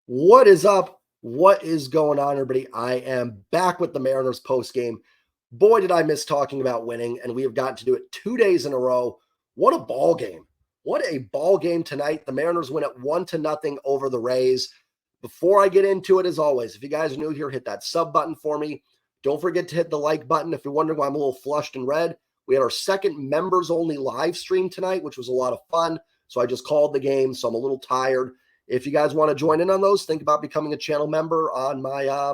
What is up? What is going on, everybody? I am back with the Mariners postgame. Boy, did I miss talking about winning, and we have gotten to do it 2 days in a row. What a ball game. What a ball game tonight. The Mariners win at 1-0 over the Rays. Before I get into it, as always, if you guys are new here, hit that sub button for me. Don't forget to hit the like button. If you're wondering why I'm a little flushed and red, we had our second members-only live stream tonight, which was a lot of fun. So I just called the game, so I'm a little tired. If you guys want to join in on those, think about becoming a channel member on my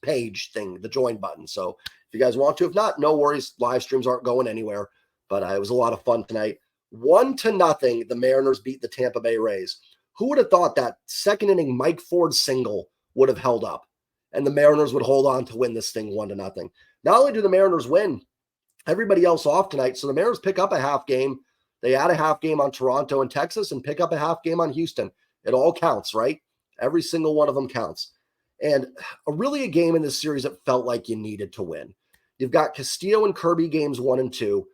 page thing, the join button. So if you guys want to, if not, no worries. Live streams aren't going anywhere. But it was a lot of fun tonight. 1-0, the Mariners beat the Tampa Bay Rays. Who would have thought that second inning Mike Ford single would have held up and the Mariners would hold on to win this thing 1-0? Not only do the Mariners win, everybody else off tonight. So the Mariners pick up a half game. They add a half game on Toronto and Texas and pick up a half game on Houston. It all counts, right? Every single one of them counts. And really a game in this series that felt like you needed to win. You've got Castillo and Kirby games 1 and 2.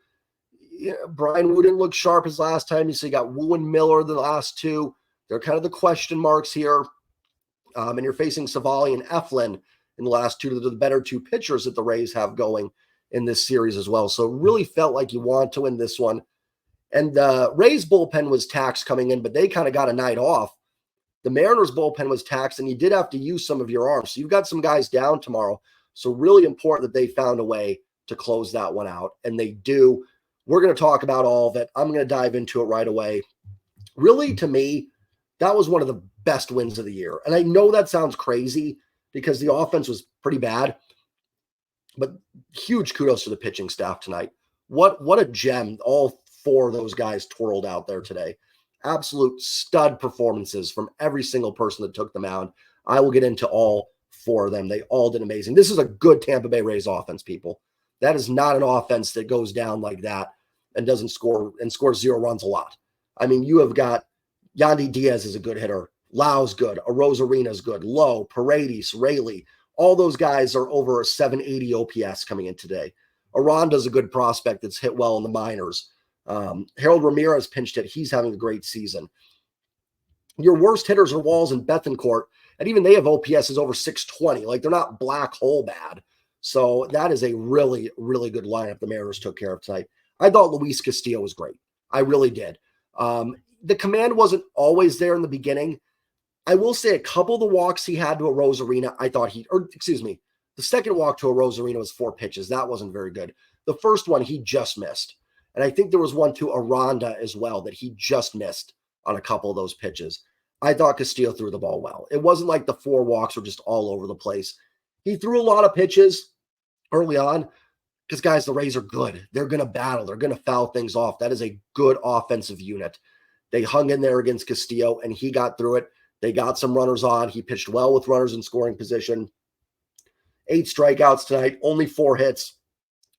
Brian Wu didn't look sharp as last time. You got Wu and Miller the last two. They're kind of the question marks here. And you're facing Savali and Eflin in the last two, the better two pitchers that the Rays have going in this series as well. So it really felt like you want to win this one. And the Rays bullpen was taxed coming in, but they kind of got a night off. The Mariners bullpen was taxed, and you did have to use some of your arms. So you've got some guys down tomorrow. So really important that they found a way to close that one out, and they do. We're going to talk about all of it. I'm going to dive into it right away. Really, to me, that was one of the best wins of the year. And I know that sounds crazy because the offense was pretty bad, but huge kudos to the pitching staff tonight. What a gem all four of those guys twirled out there today. Absolute stud performances from every single person that took the mound. I will get into all four of them. They all did amazing. This is a good Tampa Bay Rays offense, people. That is not an offense that goes down like that and doesn't score and scores 0 runs a lot. I mean, you have got Yandy Diaz is a good hitter. Lau's good. Arozarena's good. Lowe, Paredes, Rayleigh. All those guys are over a 780 OPS coming in today. Aranda's a good prospect that's hit well in the minors. Harold Ramirez pinched hit. He's having a great season. Your worst hitters are Walls and Bethancourt, and even they have OPSs over 620. Like, they're not black hole bad. So that is a really, really good lineup the Mariners took care of tonight. I thought Luis Castillo was great. I really did. The command wasn't always there in the beginning. I will say a couple of the walks he had to Arozarena, I thought the second walk to Arozarena was 4 pitches. That wasn't very good. The first one he just missed. And I think there was one to Aranda as well that he just missed on a couple of those pitches. I thought Castillo threw the ball well. It wasn't like the 4 walks were just all over the place. He threw a lot of pitches early on because, guys, the Rays are good. They're going to battle. They're going to foul things off. That is a good offensive unit. They hung in there against Castillo, and he got through it. They got some runners on. He pitched well with runners in scoring position. 8 strikeouts tonight, only 4 hits.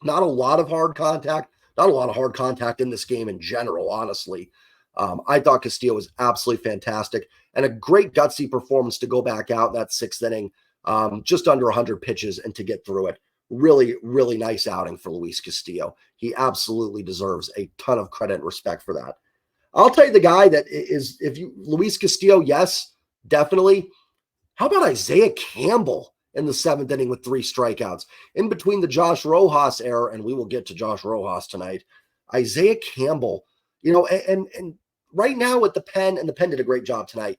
Not a lot of hard contact. Not a lot of hard contact in this game in general, honestly. I thought Castillo was absolutely fantastic and a great gutsy performance to go back out in that 6th inning, just under 100 pitches and to get through it. Really, really nice outing for Luis Castillo. He absolutely deserves a ton of credit and respect for that. I'll tell you the guy that is, Luis Castillo, yes, definitely. How about Isaiah Campbell in the 7th inning with 3 strikeouts? In between the Josh Rojas error, and we will get to Josh Rojas tonight, Isaiah Campbell, and right now with the Pen, and the Pen did a great job tonight,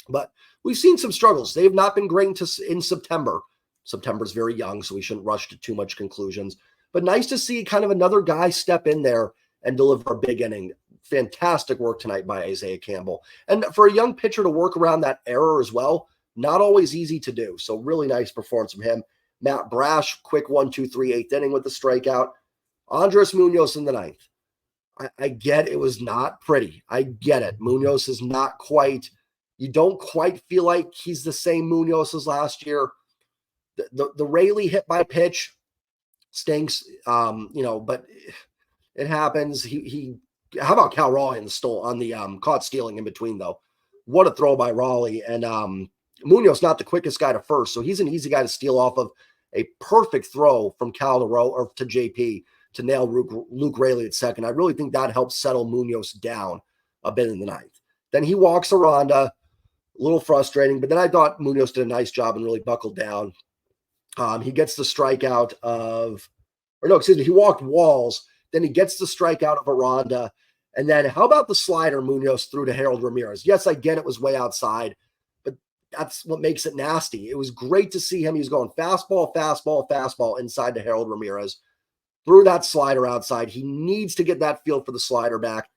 but we've seen some struggles. They have not been great in September. September's very young, so we shouldn't rush to too much conclusions, but nice to see kind of another guy step in there and deliver a big inning. Fantastic work tonight by Isaiah Campbell. And for a young pitcher to work around that error as well, not always easy to do. So really nice performance from him. Matt Brash, quick 1-2-3 8th inning with the strikeout. Andres Munoz in the 9th. I get it was not pretty. I get it. Munoz is not quite, you don't quite feel like he's the same Munoz as last year. The Rayleigh hit by pitch stinks, but it happens. How about Cal Raleigh on the caught stealing in between, though? What a throw by Raleigh. And Munoz not the quickest guy to first, so he's an easy guy to steal off of. A perfect throw from Cal to JP to nail Luke Rayleigh at second. I really think that helps settle Munoz down a bit in the 9th. Then he walks Aranda. A little frustrating, but then I thought Munoz did a nice job and really buckled down. He gets the strikeout of, or no, excuse me, he walked Walls. Then he gets the strikeout of Aranda. And then how about the slider Munoz threw to Harold Ramirez? Yes, again, it was way outside, but that's what makes it nasty. It was great to see him. He was going fastball, fastball, fastball inside to Harold Ramirez. Threw that slider outside. He needs to get that feel for the slider back.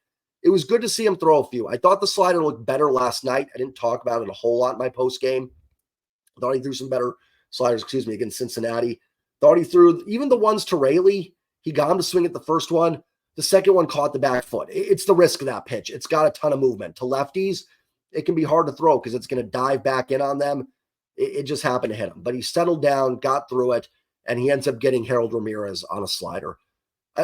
It was good to see him throw a few. I thought the slider looked better last night. I didn't talk about it a whole lot in my post game. I thought he threw some better sliders, against Cincinnati. Thought he threw even the ones to Raley. He got him to swing at the first one. The second one caught the back foot. It's the risk of that pitch. It's got a ton of movement. To lefties, it can be hard to throw because it's going to dive back in on them. It just happened to hit him. But he settled down, got through it, and he ends up getting Harold Ramirez on a slider.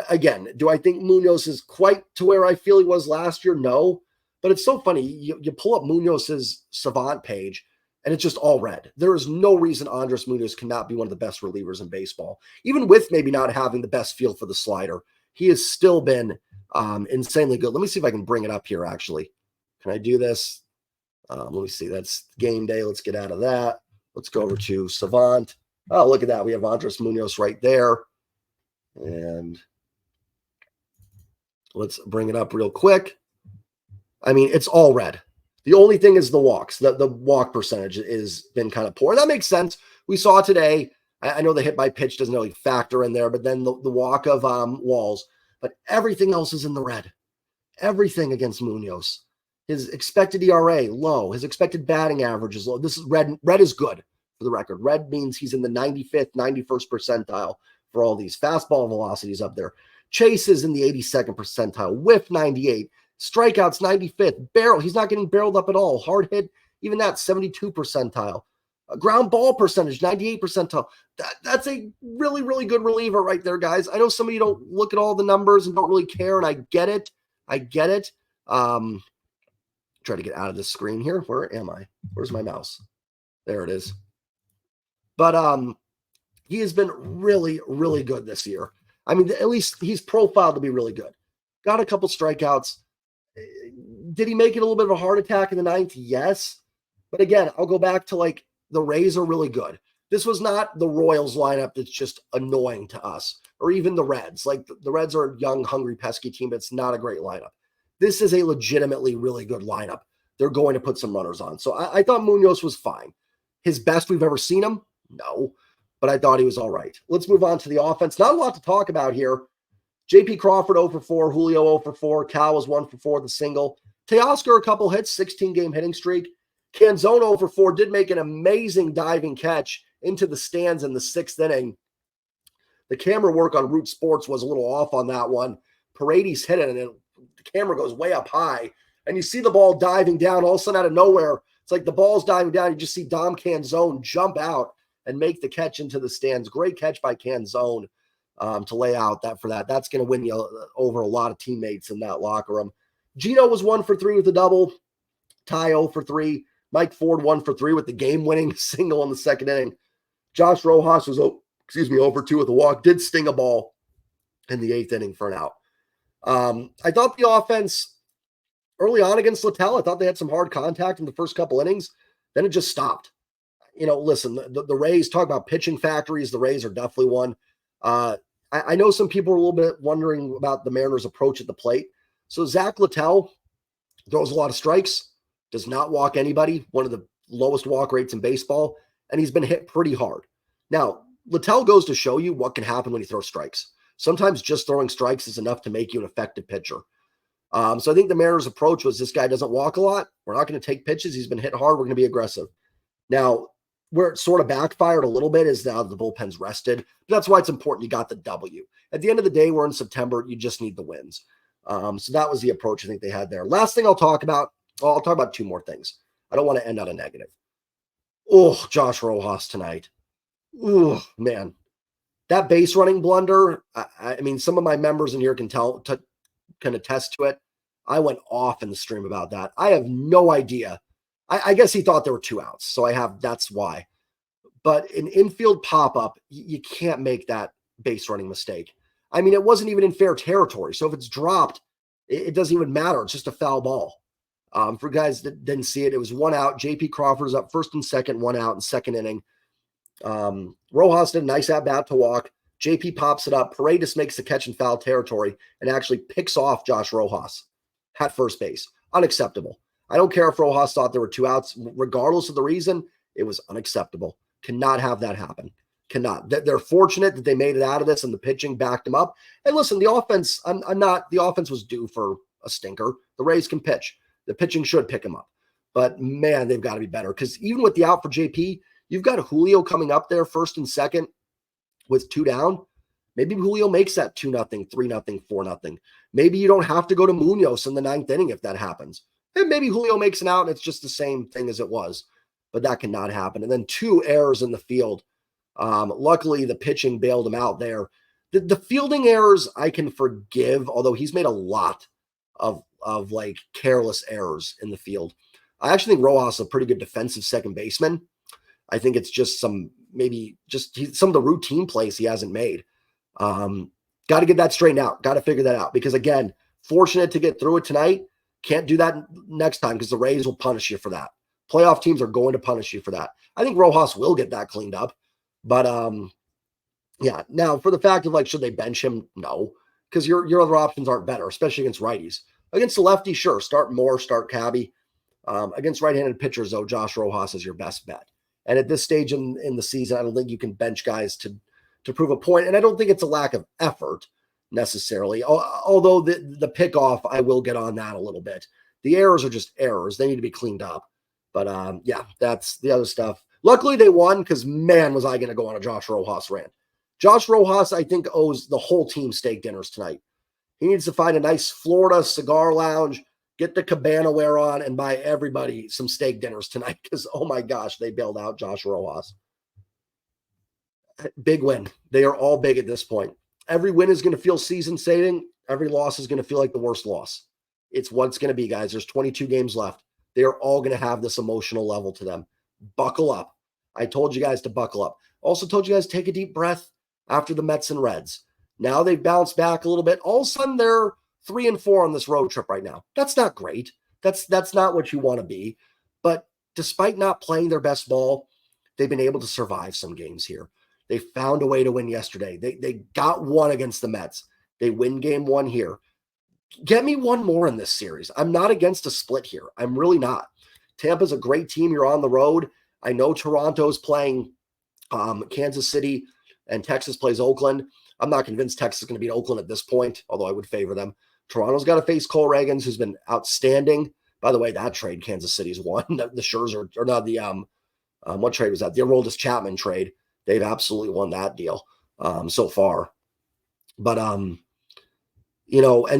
Again, do I think Munoz is quite to where I feel he was last year? No. But it's so funny. You pull up Munoz's Savant page, and it's just all red. There is no reason Andres Munoz cannot be one of the best relievers in baseball. Even with maybe not having the best feel for the slider, he has still been insanely good. Let me see if I can bring it up here, actually. Can I do this? Let me see. That's game day. Let's get out of that. Let's go over to Savant. Oh, look at that. We have Andres Munoz right there. And let's bring it up real quick. I mean, it's all red. The only thing is the walks. The walk percentage has been kind of poor. And that makes sense. We saw today, I know the hit by pitch doesn't really factor in there, but then the walk of Walls. But everything else is in the red. Everything against Munoz. His expected ERA, low. His expected batting average is low. This is red. Red is good, for the record. Red means he's in the 95th, 91st percentile for all these. Fastball velocities up there. Chase is in the 82nd percentile. Whiff, 98. Strikeouts, 95th. Barrel, he's not getting barreled up at all. Hard hit, even that, 72 percentile. Ground ball percentage, 98 percentile. That's a really, really good reliever right there, guys. I know some of you don't look at all the numbers and don't really care, and I get it. Try to get out of this screen here. Where am I? Where's my mouse? There it is. But he has been really, really good this year. I mean, at least he's profiled to be really good. Got a couple strikeouts. Did he make it a little bit of a heart attack in the ninth? Yes. But again, I'll go back to like the Rays are really good. This was not the Royals lineup that's just annoying to us, or even the Reds. Like the Reds are a young, hungry, pesky team, but it's not a great lineup. This is a legitimately really good lineup. They're going to put some runners on. So I thought Munoz was fine. His best we've ever seen him? No. But I thought he was all right. Let's move on to the offense. Not a lot to talk about here. J.P. Crawford 0 for 4, Julio 0 for 4, Cal was 1 for 4 with a single. Teoscar a couple hits, 16-game hitting streak. Canzone 0 for 4 did make an amazing diving catch into the stands in the 6th inning. The camera work on Root Sports was a little off on that one. Paredes hit it, and the camera goes way up high. And you see the ball diving down all of a sudden out of nowhere. It's like the ball's diving down. You just see Dom Canzone jump out and make the catch into the stands. Great catch by Canzone to lay out that for that. That's going to win you over a lot of teammates in that locker room. Gino was 1 for 3 with a double. Ty 0 for 3. Mike Ford 1 for 3 with the game-winning single in the 2nd inning. Josh Rojas was 0 for 2 with a walk. Did sting a ball in the 8th inning for an out. I thought the offense early on against Littell, I thought they had some hard contact in the first couple innings. Then it just stopped. Listen, the Rays, talk about pitching factories. The Rays are definitely one. I know some people are a little bit wondering about the Mariners' approach at the plate. So Zach Littell throws a lot of strikes, does not walk anybody, one of the lowest walk rates in baseball, and he's been hit pretty hard. Now, Littell goes to show you what can happen when you throw strikes. Sometimes just throwing strikes is enough to make you an effective pitcher. So I think the Mariners' approach was this guy doesn't walk a lot. We're not going to take pitches. He's been hit hard. We're going to be aggressive. Now, where it sort of backfired a little bit is now the bullpen's rested. But that's why it's important you got the W. At the end of the day, we're in September. You just need the wins. So that was the approach I think they had there. Last thing I'll talk about 2 more things. I don't want to end on a negative. Oh, Josh Rojas tonight. Oh, man. That base running blunder, I mean, some of my members in here can attest to it. I went off in the stream about that. I have no idea. I guess he thought there were 2 outs, so that's why. But an infield pop-up, you can't make that base running mistake. I mean, it wasn't even in fair territory, so if it's dropped, it doesn't even matter. It's just a foul ball. For guys that didn't see it, it was 1 out. JP Crawford's up first and second, 1 out in second inning. Rojas did a nice at-bat to walk. JP pops it up. Paredes makes the catch in foul territory and actually picks off Josh Rojas at first base. Unacceptable. I don't care if Rojas thought there were 2 outs. Regardless of the reason, it was unacceptable. Cannot have that happen. Cannot. They're fortunate that they made it out of this and the pitching backed them up. And listen, the offense, the offense was due for a stinker. The Rays can pitch. The pitching should pick them up. But man, they've got to be better because even with the out for JP, you've got Julio coming up there first and second with 2 down. Maybe Julio makes that 2-0, 3-0, 4-0. Maybe you don't have to go to Munoz in the 9th inning if that happens. And maybe Julio makes an out and it's just the same thing as it was. But that cannot happen. And then 2 errors in the field. Luckily, the pitching bailed him out there. The fielding errors I can forgive, although he's made a lot of like careless errors in the field. I actually think Rojas is a pretty good defensive second baseman. I think it's just some of the routine plays he hasn't made. Got to get that straightened out. Got to figure that out because, again, fortunate to get through it tonight. Can't do that next time because the Rays will punish you for that. Playoff teams are going to punish you for that. I think Rojas will get that cleaned up. But, yeah. Now, for the fact of, like, should they bench him? No, because your other options aren't better, especially against righties. Against the lefty, sure. Start Moore, start Cabby. Against right-handed pitchers, though, Josh Rojas is your best bet. And at this stage in the season, I don't think you can bench guys to prove a point. And I don't think it's a lack of effort necessarily. Although the pickoff, I will get on that a little bit. The errors are just errors. They need to be cleaned up. But yeah, that's the other stuff. Luckily, they won because, man, was I going to go on a Josh Rojas rant. Josh Rojas, I think, owes the whole team steak dinners tonight. He needs to find a nice Florida cigar lounge, get the cabana wear on, and buy everybody some steak dinners tonight because, oh my gosh, they bailed out Josh Rojas. Big win. They are all big at this point. Every win is going to feel season-saving. Every loss is going to feel like the worst loss. It's what it's going to be, guys. There's 22 games left. They are all going to have this emotional level to them. Buckle up. I told you guys to buckle up. Also told you guys to take a deep breath after the Mets and Reds. Now they've bounced back a little bit. All of a sudden, they're 3-4 on this road trip right now. That's not great. That's not what you want to be. But despite not playing their best ball, they've been able to survive some games here. They found a way to win yesterday. They got one against the Mets. They win game 1 here. Get me one more in this series. I'm not against a split here. I'm really not. Tampa's a great team. You're on the road. I know Toronto's playing Kansas City and Texas plays Oakland. I'm not convinced Texas is going to beat Oakland at this point, although I would favor them. Toronto's got to face Cole Reagans, who's been outstanding. By the way, that trade Kansas City's won. The Scherzer, or not the what trade was that? The Aroldis Chapman trade. They've absolutely won that deal so far. But and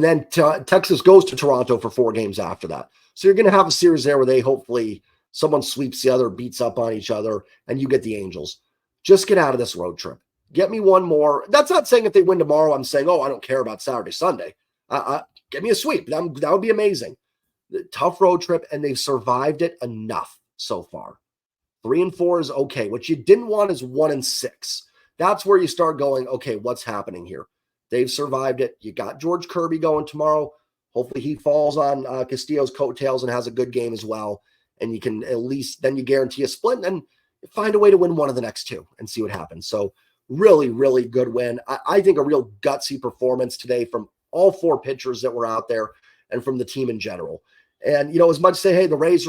then Texas goes to Toronto for 4 games after that. So you're going to have a series there where they hopefully someone sweeps the other, beats up on each other, and you get the Angels. Just get out of this road trip. Get me one more. That's not saying if they win tomorrow, I'm saying, oh, I don't care about Saturday, Sunday. Get me a sweep. That would be amazing. Tough road trip, and they've survived it enough so far. 3-4 is okay. What you didn't want is 1-6. That's where you start going, okay, what's happening here? They've survived it. You got George Kirby going tomorrow. Hopefully he falls on Castillo's coattails and has a good game as well. And you can at least, then you guarantee a split and find a way to win one of the next 2 and see what happens. So really, really good win. I think a real gutsy performance today from all 4 pitchers that were out there and from the team in general. And, as much as say, hey, the Rays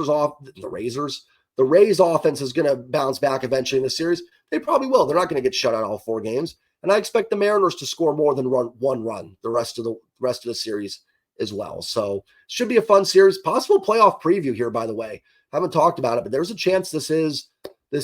offense is going to bounce back eventually in the series. They probably will. They're not going to get shut out all 4 games. And I expect the Mariners to score more than one run the rest of the series as well. So should be a fun series. Possible playoff preview here, by the way. Haven't talked about it, but there's a chance this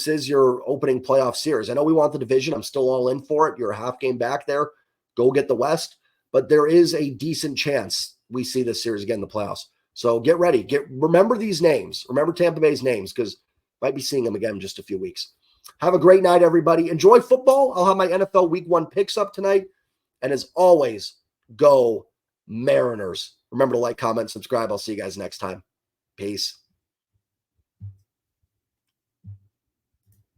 is your opening playoff series. I know we want the division. I'm still all in for it. You're a half game back there. Go get the West. But there is a decent chance we see this series again in the playoffs. So get ready. Remember these names. Remember Tampa Bay's names because might be seeing them again in just a few weeks. Have a great night, everybody. Enjoy football. I'll have my NFL Week 1 picks up tonight. And as always, go Mariners. Remember to like, comment, subscribe. I'll see you guys next time. Peace.